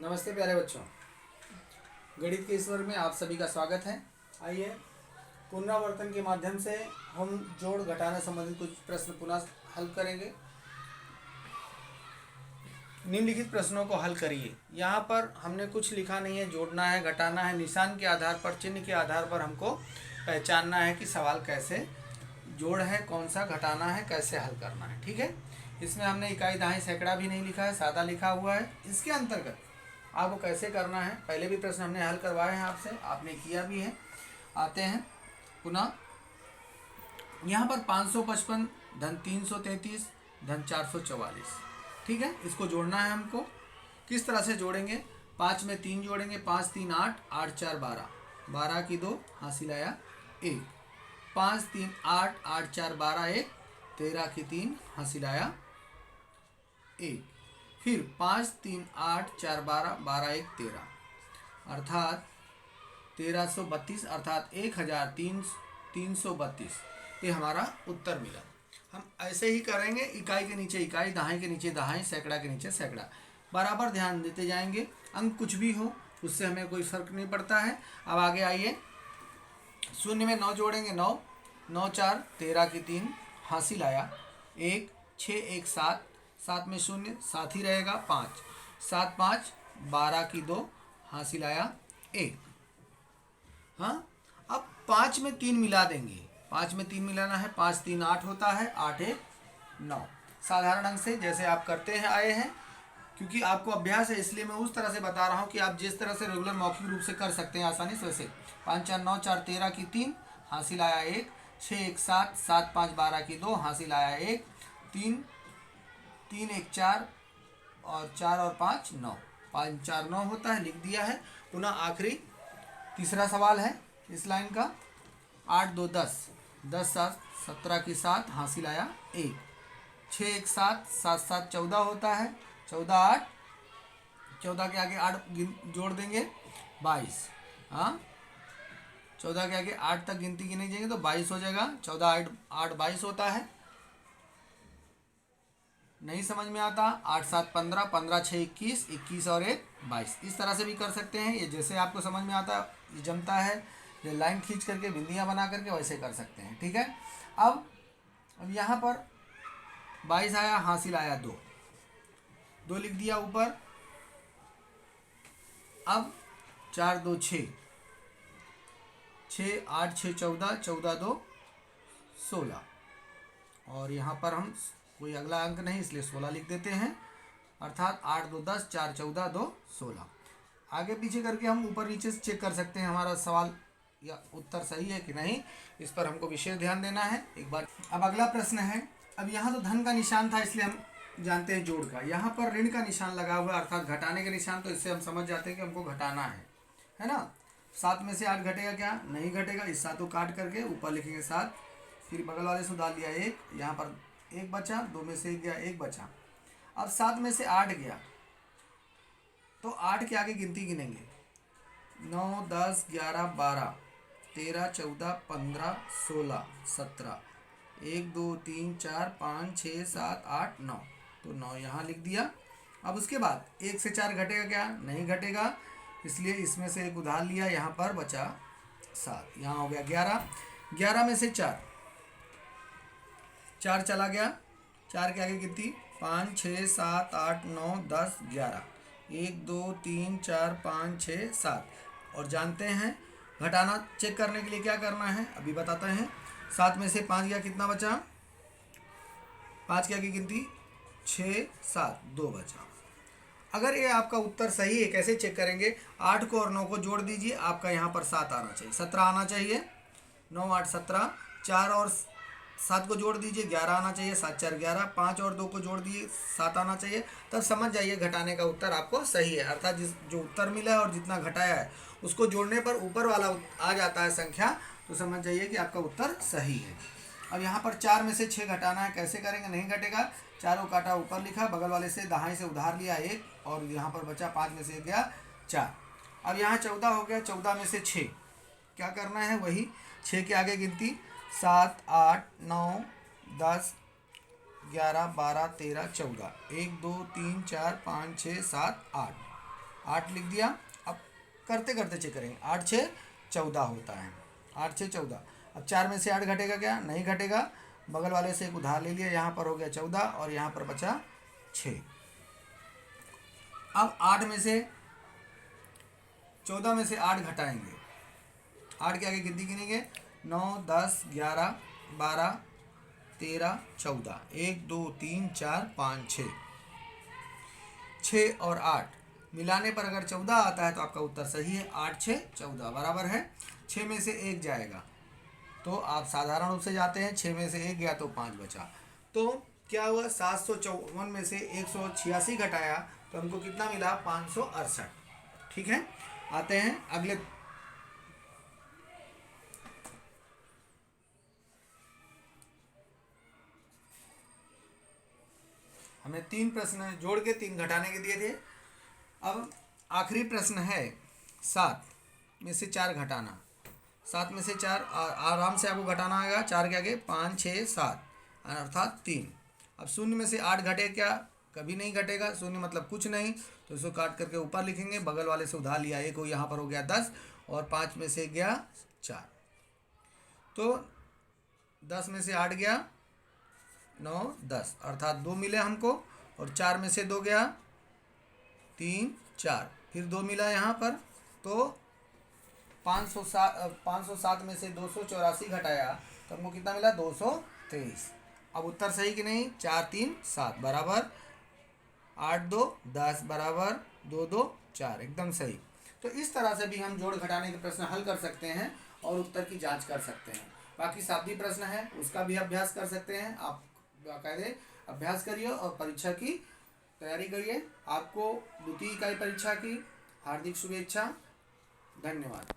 नमस्ते प्यारे बच्चों, गणित के इस वर्ग में आप सभी का स्वागत है। आइए पुनरावर्तन के माध्यम से हम जोड़ घटाने संबंधित कुछ प्रश्न पुनः हल करेंगे। निम्नलिखित प्रश्नों को हल करिए। यहाँ पर हमने कुछ लिखा नहीं है, जोड़ना है, घटाना है। निशान के आधार पर, चिन्ह के आधार पर हमको पहचानना है कि सवाल कैसे जोड़ है, कौन सा घटाना है, कैसे हल करना है। ठीक है, इसमें हमने इकाई दहाई सैकड़ा भी नहीं लिखा है, सादा लिखा हुआ है। इसके अंतर्गत आपको कैसे करना है, पहले भी प्रश्न हमने हल करवाए हैं आपसे, आपने किया भी है। आते हैं पुनः। यहाँ पर 555 धन 333 धन 444। ठीक है, इसको जोड़ना है हमको। किस तरह से जोड़ेंगे? 5 में 3 जोड़ेंगे, 5 3 8, 8 4 12, 12 की 2 हासिल आया 1। 5 3 8, 8 4 12 1, 13 की 3 हासिल आया 1। फिर 5 3 8 4 12, 12 1 13, अर्थात 1332, अर्थात 1332। ये हमारा उत्तर मिला। हम ऐसे ही करेंगे, इकाई के नीचे इकाई, दहाई के नीचे दहाई, सैकड़ा के नीचे सैकड़ा, बराबर ध्यान देते जाएंगे। अंक कुछ भी हो उससे हमें कोई फर्क नहीं पड़ता है। अब आगे आइए, शून्य में 9 जोड़ेंगे, 9 9 4 13 की 3 हासिल आया 1। 6 1 7, 7 में 0 साथ ही रहेगा 5, 7 5 12 की 2 हासिल आया 1। हाँ, अब 5 में 3 मिला देंगे, 5 में 3 मिलाना है, 5 3 8 होता है, 8 1 9। साधारण अंक से जैसे आप करते हैं आए हैं, क्योंकि आपको अभ्यास है इसलिए मैं उस तरह से बता रहा हूँ कि आप जिस तरह से रेगुलर मौखिक रूप से कर सकते हैं आसानी से, वैसे 5 4 9 4 13 की 3 हासिल आया 1। 6 1 7, 7 5 12 की 2 हासिल आया 1। 3 3 1 4 और 4 और 5 9, 5 4 9 होता है, लिख दिया है। पुनः आखिरी तीसरा सवाल है इस लाइन का। 8 2 10, 10 7 17 की 7 हासिल आया 1। 6 1 7, 7 7 14 होता है, 14 8, 14 के आगे 8 जोड़ देंगे 22। हाँ, 14 के आगे 8 तक गिनती गिने जाएंगे तो 22 हो जाएगा। 14 8 8 22 होता है। नहीं समझ में आता, 8 7 15, 15 6 21, 21 और 1 22। इस तरह से भी कर सकते हैं, ये जैसे आपको समझ में आता ये जमता है, ये लाइन खींच करके बिंदियाँ बना करके वैसे कर सकते हैं। ठीक है, अब यहाँ पर 22 आया, हासिल आया 2, 2 लिख दिया ऊपर। अब 4 2 6, 6 8 6 14, 14 2 16, और यहाँ पर हम कोई अगला अंक नहीं इसलिए 16 लिख देते हैं, अर्थात 8 2 10, 4 14 2 16। आगे पीछे करके हम ऊपर नीचे से चेक कर सकते हैं हमारा सवाल या उत्तर सही है कि नहीं, इस पर हमको विशेष ध्यान देना है एक बार। अब अगला प्रश्न है। अब यहाँ तो धन का निशान था इसलिए हम जानते हैं जोड़ का, यहाँ पर ऋण का निशान लगा हुआ है अर्थात घटाने का निशान, तो इससे हम समझ जाते हैं कि हमको घटाना है ना। 7 में से 8 घटेगा क्या? नहीं घटेगा। इस 7 को काट करके ऊपर लिखेंगे 7, फिर बगल वाले से डाल दिया 1, यहाँ पर 1 बचा, 2 में से 1 गया, 1 बचा। अब 7 में से 8 गया तो 8 के आगे गिनती गिनेंगे, 9 10 11 12 13 14 15 16 17, 1 2 3 4 5 6 7 8 9, तो 9 यहाँ लिख दिया। अब उसके बाद 1 से 4 घटेगा क्या? नहीं घटेगा, इसलिए इसमें से एक उधार लिया, यहाँ पर बचा 7, यहाँ हो गया 11। 11 में से 4 चला गया, 4 के आगे गिनती 5 6 7 8 9 10 11, 1 2 3 4 5 6 7। और जानते हैं घटाना चेक करने के लिए क्या करना है, अभी बताते हैं। 7 में से 5 गया, कितना बचा? 5 के आगे गिनती 6 7 2 बचा। अगर ये आपका उत्तर सही है, कैसे चेक करेंगे? 8 को और 9 को जोड़ दीजिए, आपका यहाँ पर 7 आना चाहिए, 17 आना चाहिए। 9 8 17, 4 और 7 को जोड़ दीजिए, 11 आना चाहिए, 7 4 11, 5 और 2 को जोड़ दिए, 7 आना चाहिए। तब समझ जाइए घटाने का उत्तर आपको सही है, अर्थात जो उत्तर मिला है और जितना घटाया है उसको जोड़ने पर ऊपर वाला आ जाता है संख्या, तो समझ जाइए कि आपका उत्तर सही है। अब यहाँ पर 4 में से 6 घटाना है, कैसे करेंगे? नहीं घटेगा, 4 को काटा, ऊपर लिखा, बगल वाले से दाएं से उधार लिया 1, और यहाँ पर बचा 5 में से 1 गया 4। अब यहाँ 14 हो गया, 14 में से 6 क्या करना है? वही 6 के आगे गिनती 7 8 9 10 11 12 13 14, 1 2 3 4 5 6 7 8, 8 लिख दिया। अब करते करते चेक करेंगे, 8 6 14 होता है, 8 6 14। अब 4 में से 8 घटेगा क्या? नहीं घटेगा। बगल वाले से एक उधार ले लिया, यहाँ पर हो गया 14 और यहाँ पर बचा 6। अब 8 में से 14 में से 8 घटाएंगे, 8 के आगे कितनी गिनेंगे? 9 10 11 12 13 14, 1 2 3 4 5 6, 6 और 8 मिलाने पर अगर 14 आता है तो आपका उत्तर सही है। 8 6 14 बराबर है। 6 में से 1 जाएगा तो आप साधारण रूप से जाते हैं, 6 में से 1 गया तो 5 बचा। तो क्या हुआ? 754 में से 186 घटाया तो हमको कितना मिला? 568। ठीक है, आते हैं अगले। हमने 3 प्रश्न जोड़ के 3 घटाने के दिए थे। अब आखिरी प्रश्न है 7 में से 4 घटाना। 7 में से 4 आराम से आपको घटाना आएगा। 4 के आगे 5 6 7 अर्थात 3। अब 0 में से 8 घटे क्या? कभी नहीं घटेगा। 0 मतलब कुछ नहीं, तो इसको काट करके ऊपर लिखेंगे। बगल वाले से उधार लिया 1 को, यहाँ पर हो गया 10 और 5 में से गया 4, तो 10 में से 8 गया 9 10 अर्थात 2 मिले हमको। और 4 में से 2 गया 3 4, फिर 2 मिला यहाँ पर, तो 507 में से 284 घटाया तो हमको कितना मिला? 223। अब उत्तर सही कि नहीं? 4 3 7 बराबर 8 2 10 बराबर 2 2 4, एकदम सही। तो इस तरह से भी हम जोड़ घटाने के प्रश्न हल कर सकते हैं और उत्तर की जांच कर सकते हैं। बाकी शाब्दिक प्रश्न है उसका भी अभ्यास कर सकते हैं आप, बाकायदे अभ्यास करिए और परीक्षा की तैयारी करिए। आपको द्वितीय इकाई परीक्षा की हार्दिक शुभेच्छा। धन्यवाद।